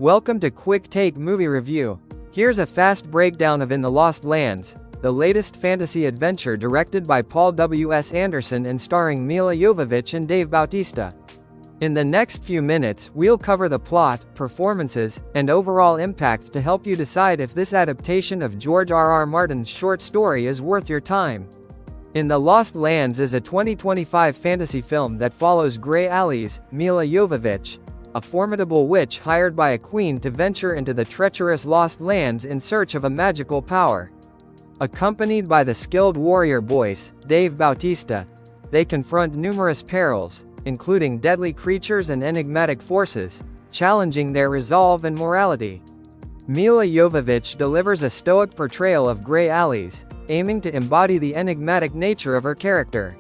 Welcome to Quick Take Movie Review. Here's a fast breakdown of In the Lost Lands, the latest fantasy adventure directed by Paul W. S. Anderson and starring Milla Jovovich and Dave Bautista. In the next few minutes, we'll cover the plot, performances, and overall impact to help you decide if this adaptation of George R.R. Martin's short story is worth your time. In the Lost Lands is a 2025 fantasy film that follows Grey Allies, Milla Jovovich, a formidable witch hired by a queen to venture into the treacherous Lost Lands in search of a magical power. Accompanied by the skilled warrior Boyce, Dave Bautista, they confront numerous perils, including deadly creatures and enigmatic forces, challenging their resolve and morality. Milla Jovovich delivers a stoic portrayal of Grey Allies, aiming to embody the enigmatic nature of her character.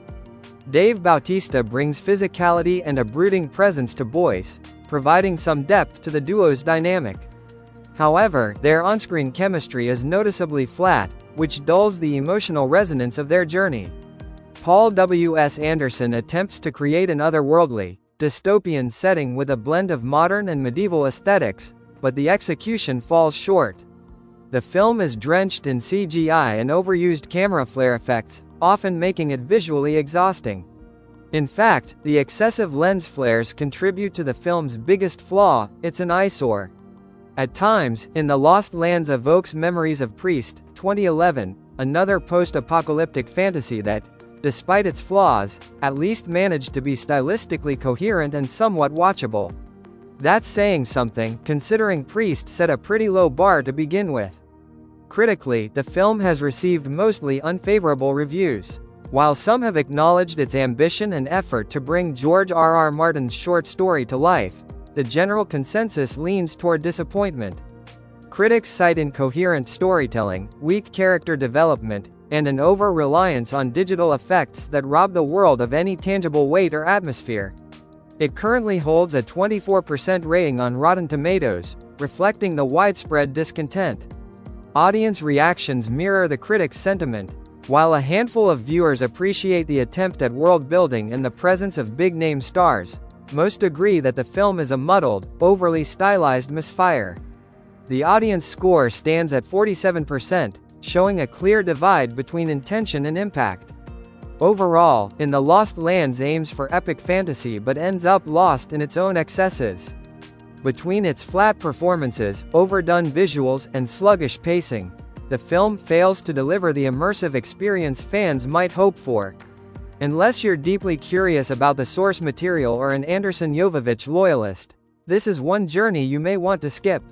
Dave Bautista brings physicality and a brooding presence to Boyce, providing some depth to the duo's dynamic. However, their on-screen chemistry is noticeably flat, which dulls the emotional resonance of their journey. Paul W. S. Anderson attempts to create an otherworldly, dystopian setting with a blend of modern and medieval aesthetics, but the execution falls short. The film is drenched in CGI and overused camera flare effects, often making it visually exhausting. In fact, the excessive lens flares contribute to the film's biggest flaw: it's an eyesore. At times, In the Lost Lands evokes memories of Priest, 2011, another post-apocalyptic fantasy that, despite its flaws, at least managed to be stylistically coherent and somewhat watchable. That's saying something, considering Priest set a pretty low bar to begin with. Critically, the film has received mostly unfavorable reviews. While some have acknowledged its ambition and effort to bring George R.R. Martin's short story to life, the general consensus leans toward disappointment. Critics cite incoherent storytelling, weak character development, and an over-reliance on digital effects that rob the world of any tangible weight or atmosphere. It currently holds a 24% rating on Rotten Tomatoes, reflecting the widespread discontent. Audience reactions mirror the critics' sentiment. While a handful of viewers appreciate the attempt at world-building and the presence of big-name stars, most agree that the film is a muddled, overly stylized misfire. The audience score stands at 47%, showing a clear divide between intention and impact. Overall, In the Lost Lands aims for epic fantasy but ends up lost in its own excesses. Between its flat performances, overdone visuals, and sluggish pacing, the film fails to deliver the immersive experience fans might hope for. Unless you're deeply curious about the source material or an Anderson Jovovich loyalist, this is one journey you may want to skip.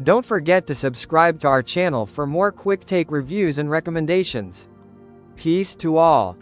Don't forget to subscribe to our channel for more quick take reviews and recommendations. Peace to all.